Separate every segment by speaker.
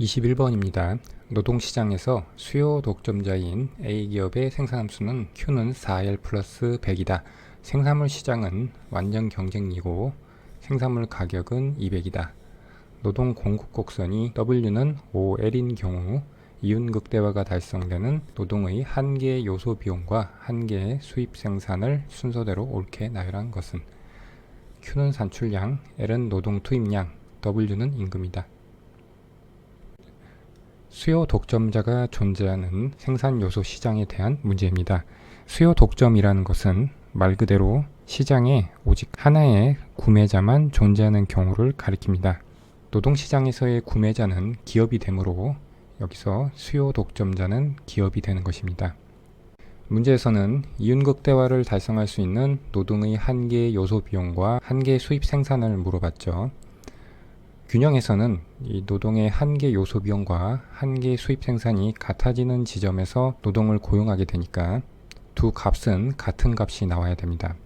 Speaker 1: 21번입니다. 노동시장에서 수요 독점자인 A기업의 생산함수는 Q는 4L 플러스 100이다. 생산물 시장은 완전 경쟁이고 생산물 가격은 200이다. 노동 공급 곡선이 W는 5L인 경우 이윤 극대화가 달성되는 노동의 한계 요소 비용과 한계 수입 생산을 순서대로 옳게 나열한 것은 Q는 산출량, L은 노동 투입량, W는 임금이다. 수요 독점자가 존재하는 생산 요소 시장에 대한 문제입니다. 수요 독점이라는 것은 말 그대로 시장에 오직 하나의 구매자만 존재하는 경우를 가리킵니다. 노동시장에서의 구매자는 기업이 되므로 여기서 수요 독점자는 기업이 되는 것입니다. 문제에서는 이윤 극대화를 달성할 수 있는 노동의 한계 요소 비용과 한계 수입 생산을 물어봤죠. 균형에서는 이 노동의 한계 요소 비용과 한계 수입 생산이 같아지는 지점에서 노동을 고용하게 되니까 두 값은 같은 값이 나와야 됩니다.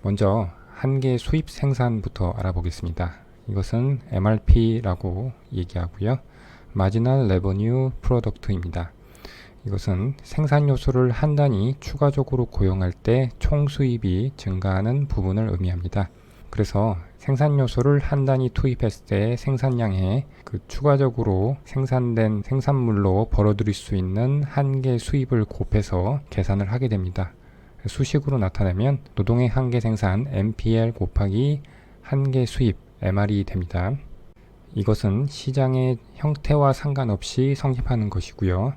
Speaker 1: 먼저 한계 수입 생산부터 알아보겠습니다. 이것은 MRP라고 얘기하고요. Marginal Revenue Product입니다. 이것은 생산 요소를 한 단위 추가적으로 고용할 때 총 수입이 증가하는 부분을 의미합니다. 그래서 생산 요소를 한 단위 투입했을 때 생산량에 그 추가적으로 생산된 생산물로 벌어들일 수 있는 한계 수입을 곱해서 계산을 하게 됩니다. 수식으로 나타내면 노동의 한계 생산 MPL 곱하기 한계 수입 MR이 됩니다. 이것은 시장의 형태와 상관없이 성립하는 것이고요.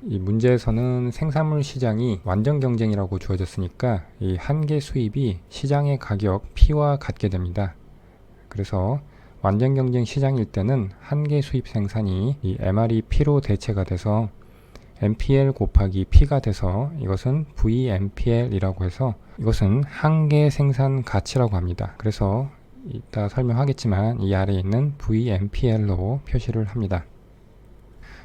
Speaker 1: 이 문제에서는 생산물 시장이 완전 경쟁이라고 주어졌으니까 이 한계 수입이 시장의 가격 P와 같게 됩니다. 그래서 완전 경쟁 시장일 때는 한계 수입 생산이 이 MR이 P로 대체가 돼서 MPL 곱하기 P가 돼서 이것은 VMPL이라고 해서 이것은 한계 생산 가치라고 합니다. 그래서 이따 설명하겠지만 이 아래에 있는 VMPL로 표시를 합니다.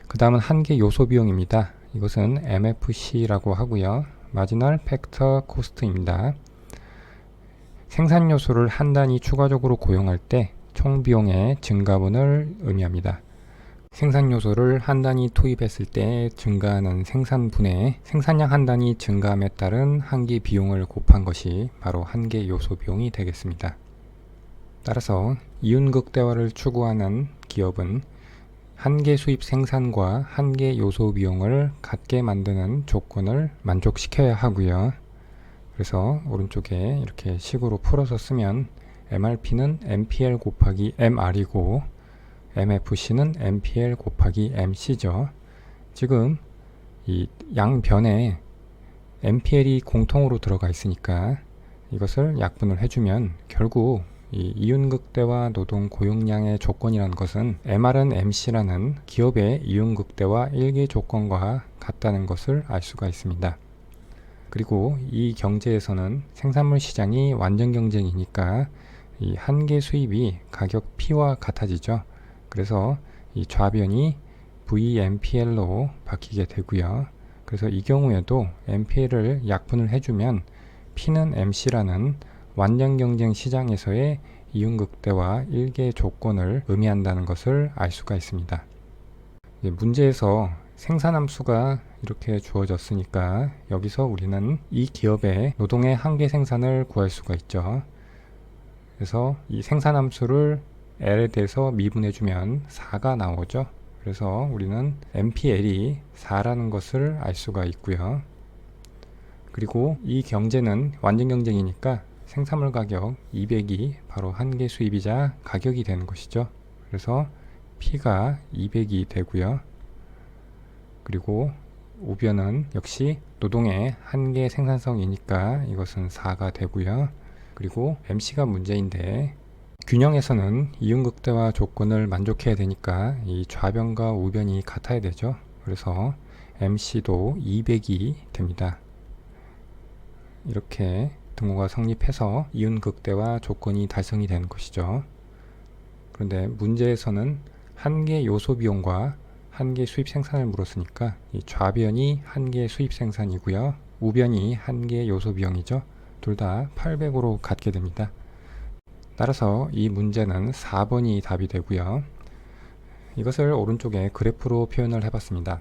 Speaker 1: 그 다음은 한계 요소 비용입니다. 이것은 MFC라고 하고요. Marginal Factor Cost입니다. 생산 요소를 한 단위 추가적으로 고용할 때 총 비용의 증가분을 의미합니다. 생산 요소를 한 단위 투입했을 때 증가하는 생산분의 생산량 한 단위 증가함에 따른 한계 비용을 곱한 것이 바로 한계 요소 비용이 되겠습니다. 따라서 이윤 극대화를 추구하는 기업은 한계 수입 생산과 한계 요소 비용을 같게 만드는 조건을 만족시켜야 하고요. 그래서 오른쪽에 이렇게 식으로 풀어서 쓰면 MRP는 MPL 곱하기 MR이고 MFC는 MPL 곱하기 MC죠. 지금 이 양변에 MPL이 공통으로 들어가 있으니까 이것을 약분을 해주면 결국 이 이윤극대와 노동 고용량의 조건이라는 것은 MR은 MC라는 기업의 이윤극대와 일개 조건과 같다는 것을 알 수가 있습니다. 그리고 이 경제에서는 생산물 시장이 완전 경쟁이니까 이 한계 수입이 가격 P와 같아지죠. 그래서 이 좌변이 VMPL로 바뀌게 되고요. 그래서 이 경우에도 MPL을 약분을 해주면 P는 MC라는 완전 경쟁 시장에서의 이윤 극대화 일개 조건을 의미한다는 것을 알 수가 있습니다. 문제에서 생산함수가 이렇게 주어졌으니까 여기서 우리는 이 기업의 노동의 한계 생산을 구할 수가 있죠. 그래서 이 생산함수를 L에 대해서 미분해주면 4가 나오죠. 그래서 우리는 MPL이 4라는 것을 알 수가 있고요. 그리고 이 경제는 완전 경쟁이니까 생산물 가격 200이 바로 한계 수입이자 가격이 되는 것이죠. 그래서 P가 200이 되고요. 그리고 우변은 역시 노동의 한계 생산성이니까 이것은 4가 되고요. 그리고 MC가 문제인데 균형에서는 이윤극대화 조건을 만족해야 되니까 이 좌변과 우변이 같아야 되죠. 그래서 MC도 200이 됩니다. 이렇게 등호가 성립해서 이윤극대화 조건이 달성이 되는 것이죠. 그런데 문제에서는 한계 요소 비용과 한계 수입 생산을 물었으니까 이 좌변이 한계 수입 생산이고요. 우변이 한계 요소 비용이죠. 둘 다 800으로 같게 됩니다. 따라서 이 문제는 4번이 답이 되고요. 이것을 오른쪽에 그래프로 표현을 해봤습니다.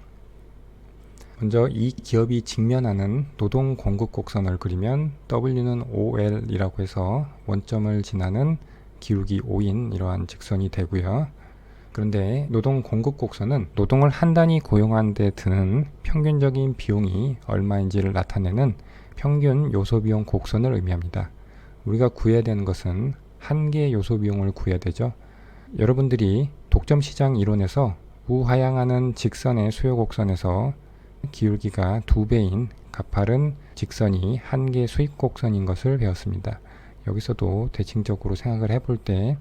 Speaker 1: 먼저 이 기업이 직면하는 노동 공급 곡선을 그리면 W는 OL이라고 해서 원점을 지나는 기울기 5인 이러한 직선이 되고요. 그런데 노동 공급 곡선은 노동을 한 단위 고용한 데 드는 평균적인 비용이 얼마인지를 나타내는 평균 요소 비용 곡선을 의미합니다. 우리가 구해야 되는 것은 한 개의 요소 비용을 구해야 되죠. 여러분들이 독점 시장 이론에서 우하향하는 직선의 수요 곡선에서 기울기가 2배인 가파른 직선이 한 개의 수익 곡선인 것을 배웠습니다. 여기서도 대칭적으로 생각을 해볼 때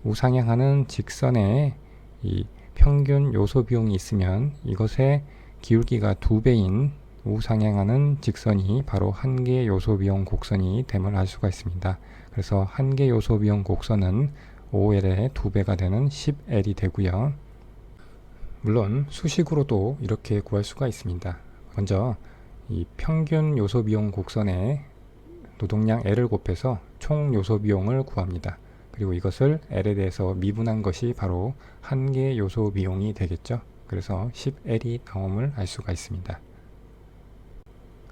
Speaker 1: 우상향하는 직선에 이 평균 요소 비용이 있으면 이것의 기울기가 2배인 우상향하는 직선이 바로 한 개의 요소 비용 곡선이 됨을 알 수가 있습니다. 그래서 한 개 요소 비용 곡선은 OL의 2배가 되는 10L이 되고요. 물론 수식으로도 이렇게 구할 수가 있습니다. 먼저 이 평균 요소 비용 곡선에 노동량 L을 곱해서 총 요소 비용을 구합니다. 그리고 이것을 L에 대해서 미분한 것이 바로 한 개의 요소 비용이 되겠죠. 그래서 10L이 나옴을 알 수가 있습니다.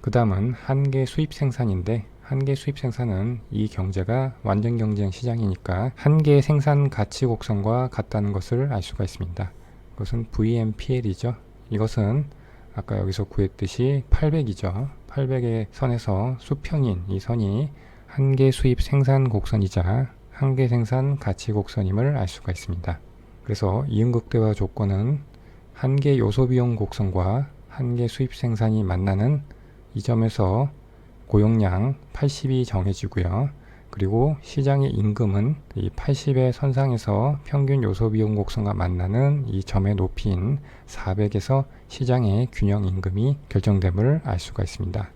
Speaker 1: 그 다음은 한 개 수입 생산인데 한 개 수입 생산은 이 경제가 완전 경쟁 시장이니까 한 개의 생산 가치 곡선과 같다는 것을 알 수가 있습니다. 이것은 VMPL이죠. 이것은 아까 여기서 구했듯이 800이죠. 800의 선에서 수평인 이 선이 한 개 수입 생산 곡선이자 한 개 생산 가치 곡선임을 알 수가 있습니다. 그래서 이음극대화 조건은 한 개 요소 비용 곡선과 한 개 수입 생산이 만나는 이 점에서 고용량 80이 정해지고요. 그리고 시장의 임금은 이 80의 선상에서 평균 요소 비용 곡선과 만나는 이 점의 높이인 400에서 시장의 균형 임금이 결정됨을 알 수가 있습니다.